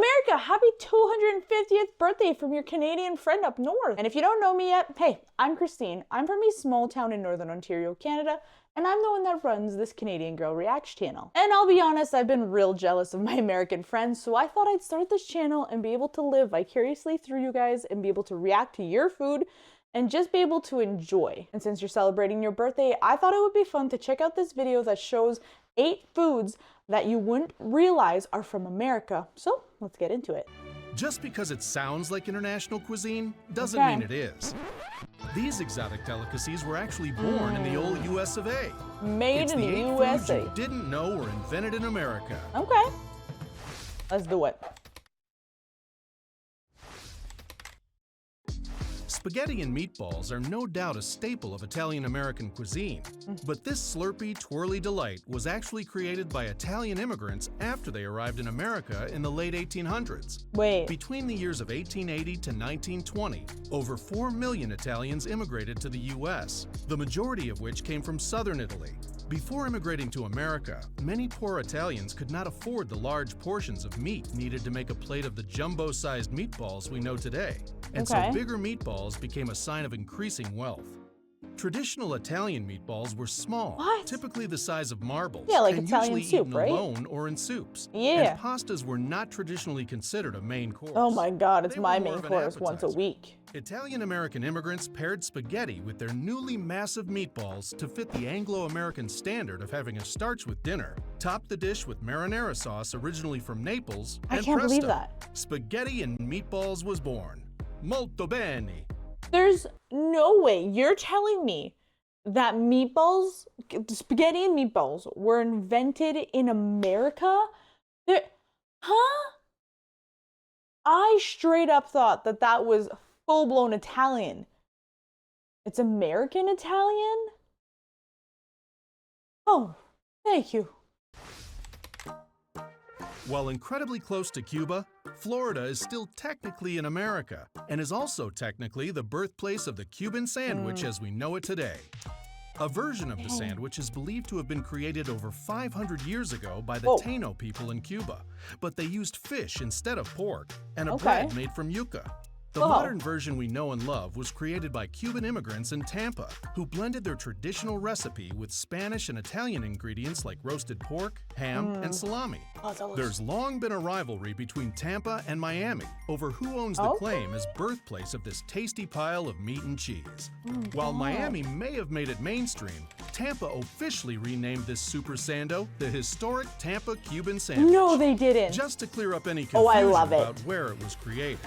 America, happy 250th birthday from your Canadian friend up north. And if you don't know me yet, hey, I'm Christine. I'm from a small town in Northern Ontario, Canada, and I'm the one that runs this Canadian Girl Reacts channel. And I'll be honest, I've been real jealous of my American friends, so I thought I'd start this channel and be able to live vicariously through you guys and be able to react to your food and just be able to enjoy. And since you're celebrating your birthday, I thought it would be fun to check out this video that shows 8 foods that you wouldn't realize are from America. So let's get into it. Just because it sounds like international cuisine doesn't Okay. mean it is. These exotic delicacies were actually born in the old US of A. Made It's in the the 8 foods USA. you didn't know were invented in America. Okay, let's do it. Spaghetti and meatballs are no doubt a staple of Italian-American cuisine, but this slurpy, twirly delight was actually created by Italian immigrants after they arrived in America in the late 1800s. Wait, Between the years of 1880 to 1920, over 4 million Italians immigrated to the U.S., the majority of which came from southern Italy. Before immigrating to America, many poor Italians could not afford the large portions of meat needed to make a plate of the jumbo-sized meatballs we know today, and Okay. so bigger meatballs became a sign of increasing wealth. Traditional Italian meatballs were small, What? typically the size of marbles, Yeah, like and Italian usually soup, eaten right? alone or in soups. Yeah. And pastas were not traditionally considered a main course. oh my God, it's They my were more main of an course once a appetizer. week. Italian-American immigrants paired spaghetti with their newly massive meatballs to fit the Anglo-American standard of having a starch with dinner, topped the dish with marinara sauce originally from Naples, I and can't presto, believe that. spaghetti and meatballs was born. Molto bene. There's no way you're telling me that meatballs, spaghetti and meatballs were invented in America? Huh? I straight up thought that that was full-blown Italian. It's American Italian? Oh, thank you. While incredibly close to Cuba, Florida is still technically in America and is also technically the birthplace of the Cuban sandwich as we know it today. A version of the sandwich is believed to have been created over 500 years ago by the Whoa. Taino people in Cuba, but they used fish instead of pork and a Okay. bread made from yuca. The Oh. modern version we know and love was created by Cuban immigrants in Tampa, who blended their traditional recipe with Spanish and Italian ingredients like roasted pork, ham, and salami. Oh, delicious. There's long been a rivalry between Tampa and Miami over who owns the Okay. claim as birthplace of this tasty pile of meat and cheese. While God. Miami may have made it mainstream, Tampa officially renamed this super sando the historic Tampa Cuban sandwich. No, they didn't. Just to clear up any Oh, I confusion love it. about where it was created.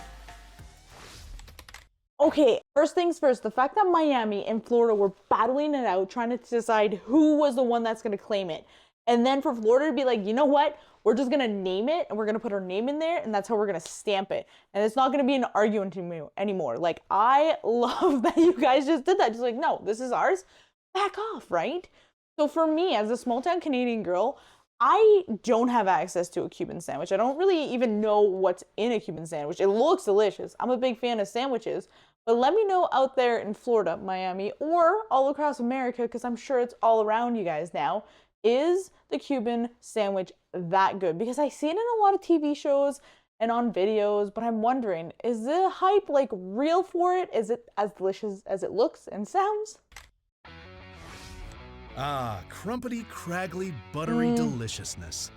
Okay, first things first, the fact that Miami and Florida were battling it out, trying to decide who was the one that's going to claim it. And then for Florida to be like, you know what? We're just going to name it and we're going to put our name in there and that's how we're going to stamp it. And it's not going to be an argument anymore. Like, I love that you guys just did that. Just like, no, this is ours. Back off, right? So for me, as a small town Canadian girl, I don't have access to a Cuban sandwich. I don't really even know what's in a Cuban sandwich. It looks delicious. I'm a big fan of sandwiches. But let me know out there in Florida, Miami, or all across America, because I'm sure it's all around you guys now. Is the Cuban sandwich that good? Because I see it in a lot of TV shows and on videos, but I'm wondering, is the hype like real for it? Is it as delicious as it looks and sounds? Ah, crumpety, craggly, buttery deliciousness.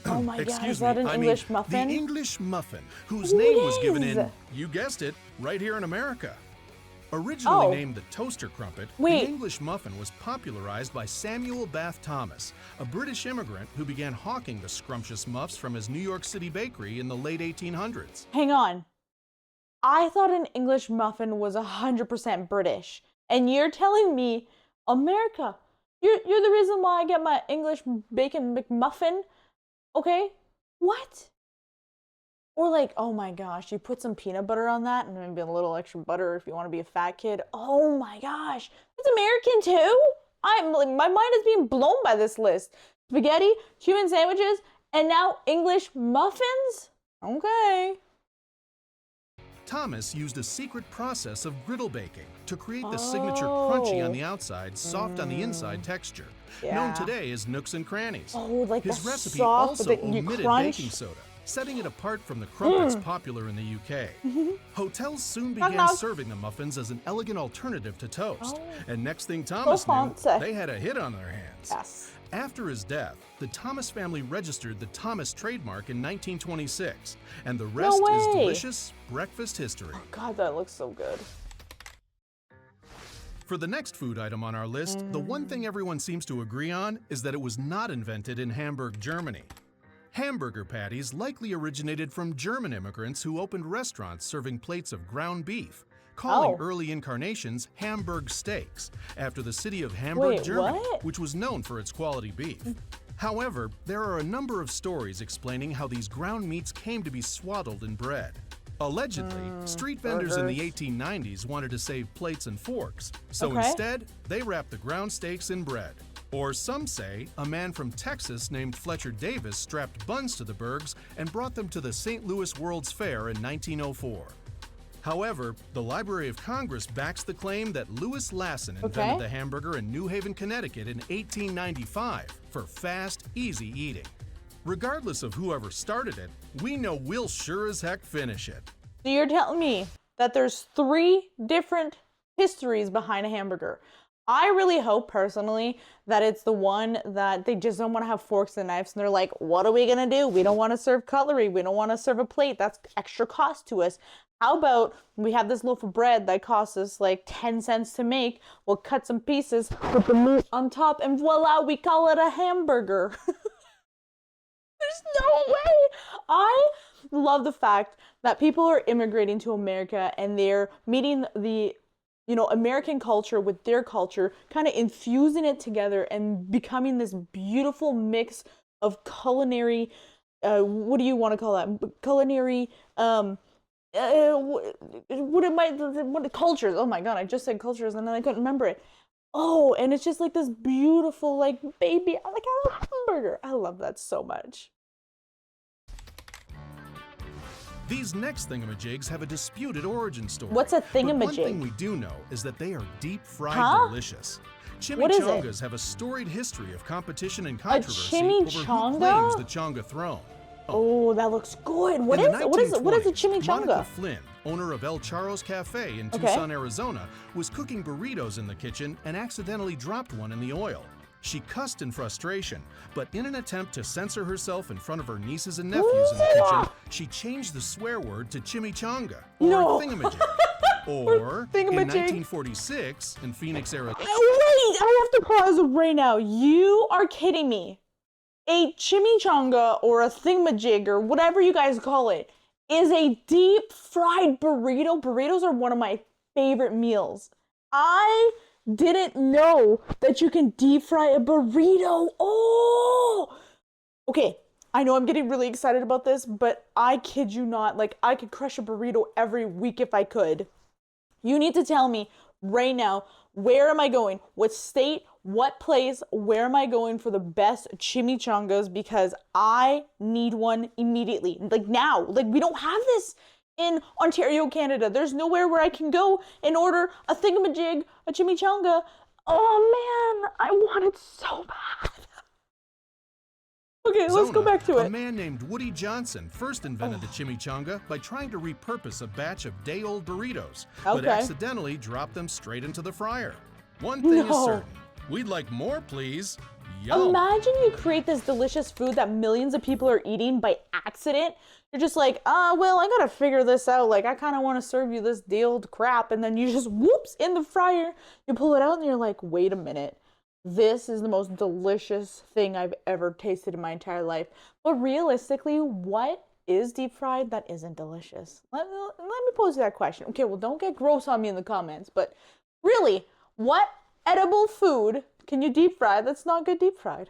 Oh my God, Excuse is that me, an I mean, English muffin? The English muffin, whose Ooh, name it was given in, is. you guessed it, right here in America. Originally Oh. named the toaster crumpet, Wait. the English muffin was popularized by Samuel Bath Thomas, a British immigrant who began hawking the scrumptious muffs from his New York City bakery in the late 1800s. Hang on. I thought an English muffin was 100% British. And you're telling me, America, you're the reason why I get my English bacon McMuffin? Okay? What? Or like, oh my gosh, you put some peanut butter on that and maybe a little extra butter if you want to be a fat kid. Oh my gosh, it's American too? I'm like, my mind is being blown by this list. Spaghetti, Cuban sandwiches, and now English muffins? Okay. Thomas used a secret process of griddle baking to create the signature crunchy on the outside, soft on the inside texture, known Yeah. today as nooks and crannies. Oh, like His the recipe soft also that you omitted crunch? baking soda, setting it apart from the crumpets popular in the UK. Hotels soon began knock. serving the muffins as an elegant alternative to toast. Oh. And next thing Thomas knew, Croissants. they had a hit on their hands. Yes. After his death, the Thomas family registered the Thomas trademark in 1926, and the rest is way. delicious breakfast history. God, that looks so good. For the next food item on our list, the one thing everyone seems to agree on is that it was not invented in Hamburg, Germany. Hamburger patties likely originated from German immigrants who opened restaurants serving plates of ground beef, calling Oh. early incarnations Hamburg steaks, after the city of Hamburg, Wait, Germany, what? which was known for its quality beef. However, there are a number of stories explaining how these ground meats came to be swaddled in bread. Allegedly, street vendors in the burgers. 1890s wanted to save plates and forks, so Okay. instead, they wrapped the ground steaks in bread. Or some say a man from Texas named Fletcher Davis strapped buns to the Bergs and brought them to the St. Louis World's Fair in 1904. However, the Library of Congress backs the claim that Louis Lassen invented the hamburger in New Haven, Connecticut in 1895 for fast, easy eating. Regardless of whoever started it, we know we'll sure as heck finish it. So you're telling me that there's 3 different histories behind a hamburger. I really hope personally that it's the one that they just don't want to have forks and knives and they're like, what are we going to do? We don't want to serve cutlery. We don't want to serve a plate. That's extra cost to us. How about we have this loaf of bread that costs us like 10 cents to make? We'll cut some pieces, put the meat on top, and voila, we call it a hamburger. There's no way. I love the fact that people are immigrating to America and they're meeting the American culture with their culture, kind of infusing it together and becoming this beautiful mix of culinary, what do you want to call that? Culinary, cultures. Oh my God, I just said cultures and then I couldn't remember it. Oh, and it's just like this beautiful, like baby, like a hamburger. I love that so much. These next thingamajigs have a disputed origin story. What's a But one thingamajig? thing we do know is that they are deep-fried Huh? delicious. What is it? Chimichangas have a storied history of competition and controversy over who chimichanga? claims the changa throne. Oh, that looks good. What In is the what is a 1920s, Monica chimichanga? Flynn, owner of El Charros Cafe in Okay. Tucson, Arizona, was cooking burritos in the kitchen and accidentally dropped one in the oil. She cussed in frustration, but in an attempt to censor herself in front of her nieces and nephews in the kitchen, she changed the swear word to chimichanga, or No. thingamajig. Or, in Thingamajig. 1946, in Phoenix, Arizona, Wait, I have to pause right now. You are kidding me. A chimichanga or a thingamajig or whatever you guys call it is a deep fried burrito. Burritos are one of my favorite meals. I didn't know that you can deep fry a burrito. Oh! Okay, I know I'm getting really excited about this, but I kid you not, like I could crush a burrito every week if I could. You need to tell me right now, where am I going? What state? What place? Where am I going for the best chimichangas? Because I need one immediately. Like now. Like we don't have this in Ontario, Canada. There's nowhere where I can go and order a thingamajig, a chimichanga. Oh man, I want it so bad. Okay, let's go back to a it. man named Woody Johnson first invented the chimichanga by trying to repurpose a batch of day-old burritos, but Okay. accidentally dropped them straight into the fryer. One thing is No. certain. We'd like more, please. Yum. Imagine you create this delicious food that millions of people are eating by accident. You're just like, well, I gotta figure this out. Like, I kind of want to serve you this day-old crap. And then you just, whoops, in the fryer. You pull it out and you're like, wait a minute. This is the most delicious thing I've ever tasted in my entire life. But realistically, what is deep fried that isn't delicious? Let me pose that question. Okay, well, don't get gross on me in the comments. But really, what edible food can you deep fry that's not good deep fried?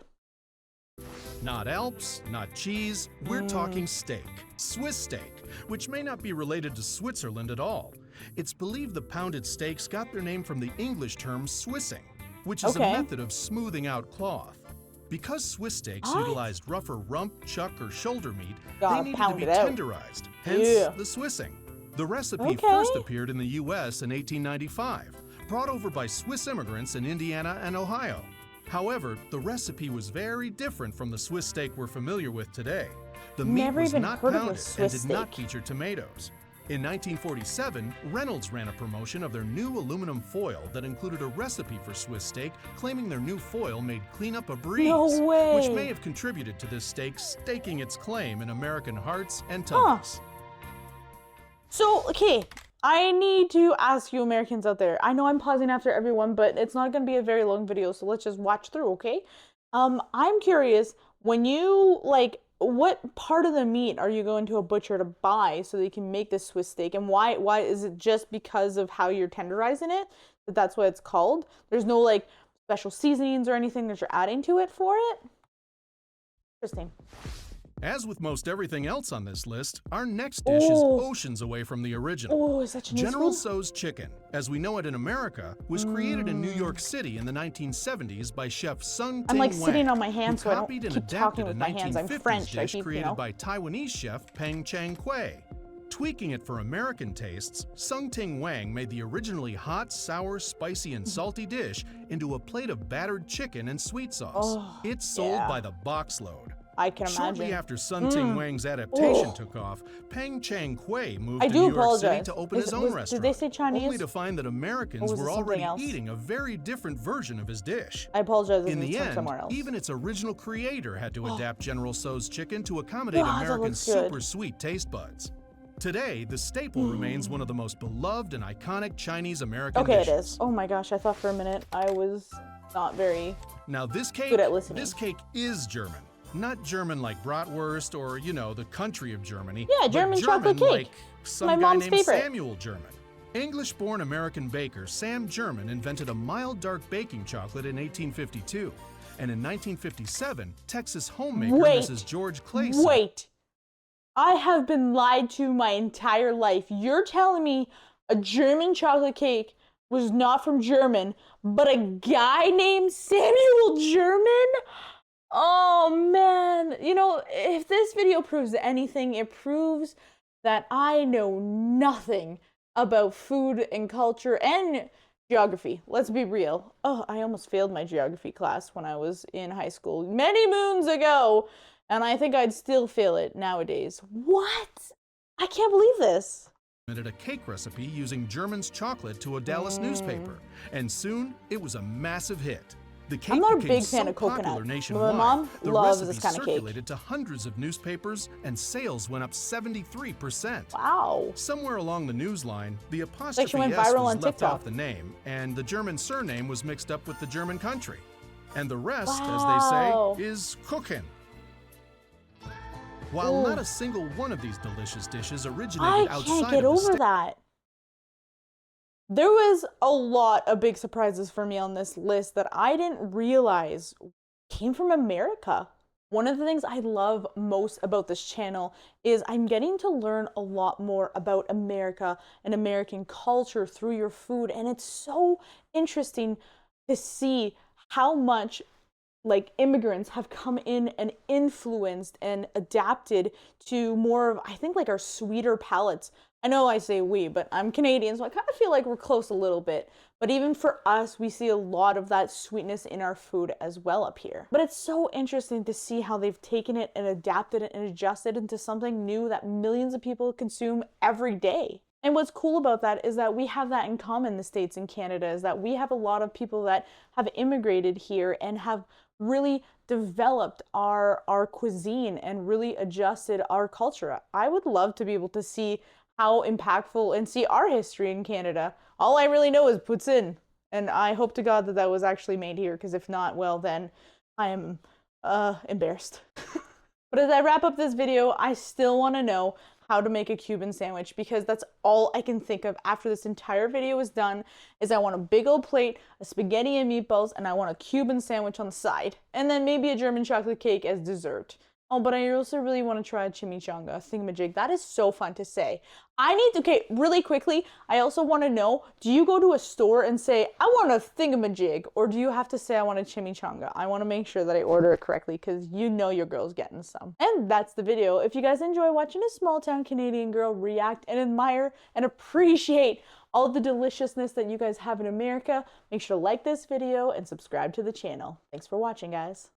Not Alps, not cheese, we're talking steak. Swiss steak, which may not be related to Switzerland at all. It's believed the pounded steaks got their name from the English term Swissing, which is Okay. a method of smoothing out cloth. Because Swiss steaks What? utilized rougher rump, chuck, or shoulder meat, Gotta they needed to pound be it out. tenderized, hence Yeah. the Swissing. The recipe Okay. first appeared in the U.S. in 1895, brought over by Swiss immigrants in Indiana and Ohio. However, the recipe was very different from the Swiss steak we're familiar with today. The meat Never was even not heard of a pounded and Swiss did not steak. feature tomatoes. In 1947, Reynolds ran a promotion of their new aluminum foil that included a recipe for Swiss steak, claiming their new foil made cleanup a breeze, No way. which may have contributed to this steak staking its claim in American hearts and tummies. So, okay, I need to ask you Americans out there. I know I'm pausing after everyone, but it's not going to be a very long video, so let's just watch through, okay? I'm curious, when you, like, what part of the meat are you going to a butcher to buy so that you can make this Swiss steak? And why is it just because of how you're tenderizing it that's what it's called? There's no, like, special seasonings or anything that you're adding to it for it? Interesting. As with most everything else on this list, our next dish is oceans away from the original. Oh, is that Chinese General food? Tso's chicken, as we know it in America, was created in New York City in the 1970s by chef Sung Ting I'm like Wang, sitting on my hands who so I don't copied and keep talking adapted a with my hands. I'm 1950s French. I dish keep, created by Taiwanese chef Peng Chang Kuei. Tweaking it for American tastes, Sung Ting Wang made the originally hot, sour, spicy, and salty dish into a plate of battered chicken and sweet sauce. It's sold by the boxload. I can Shortly imagine. after Sun Ting Wang's adaptation took off, Peng Chang Kuei moved I to do New York City apologize. to open his own restaurant, did they say Chinese? only to find that Americans was it were something already else? eating a very different version of his dish. I apologize if In it's the from end, somewhere else. even its original creator had to adapt General Tso's chicken to accommodate that Americans' looks good. super sweet taste buds. Today, the staple remains one of the most beloved and iconic Chinese-American Okay, dishes. it is. Oh my gosh, I thought for a minute I was not very... Now this cake Good at listening. is German. Not German like bratwurst or, you know, the country of Germany. Yeah, but German chocolate cake. Like some My guy mom's named favorite. Samuel German. English-born American baker Sam German invented a mild dark baking chocolate in 1852. And in 1957, Texas homemaker Mrs. George Clayson. Wait. I have been lied to my entire life. You're telling me a German chocolate cake was not from German, but a guy named Samuel German? Oh man. You know, if this video proves anything, it proves that I know nothing about food and culture and geography. Let's be real. Oh, I almost failed my geography class when I was in high school many moons ago, and I think I'd still fail it nowadays. What? I can't believe this. A cake recipe using German's chocolate to a Dallas newspaper, and soon it was a massive hit. The cake I'm not a became big fan so of coconut, popular but my nationwide, mom the loves recipe this kind of cake. circulated to hundreds of newspapers, and sales went up 73%. Wow. Somewhere along the news line, the Like she apostrophe went S viral was on left TikTok. off the name, and the German surname was mixed up with the German country. And the rest, Wow. as they say, is cooking. While Ooh. not a single one of these delicious dishes I originated outside can't get of the over state. that. There was a lot of big surprises for me on this list that I didn't realize came from America. One of the things I love most about this channel is I'm getting to learn a lot more about America and American culture through your food, and it's so interesting to see how much like immigrants have come in and influenced and adapted to more of, I think, like our sweeter palates. I know I say we, but I'm Canadian, so I kind of feel like we're close a little bit. But even for us, we see a lot of that sweetness in our food as well up here. But it's so interesting to see how they've taken it and adapted it and adjusted into something new that millions of people consume every day. And what's cool about that is that we have that in common, the States and Canada, is that we have a lot of people that have immigrated here and have really developed our cuisine and really adjusted our culture. I would love to be able to see how impactful and see our history in Canada. All I really know is poutine, and I hope to God that that was actually made here, because if not, well, then I am embarrassed. But as I wrap up this video, I still want to know how to make a Cuban sandwich, because that's all I can think of after this entire video is done. Is I want a big old plate of spaghetti and meatballs, and I want a Cuban sandwich on the side, and then maybe a German chocolate cake as dessert. Oh, but I also really want to try a chimichanga, thingamajig. That is so fun to say. I need to, okay, really quickly, I also want to know, do you go to a store and say, I want a thingamajig, or do you have to say, I want a chimichanga? I want to make sure that I order it correctly, because you know your girl's getting some. And that's the video. If you guys enjoy watching a small town Canadian girl react and admire and appreciate all the deliciousness that you guys have in America. Make sure to like this video and subscribe to the channel. Thanks for watching, guys.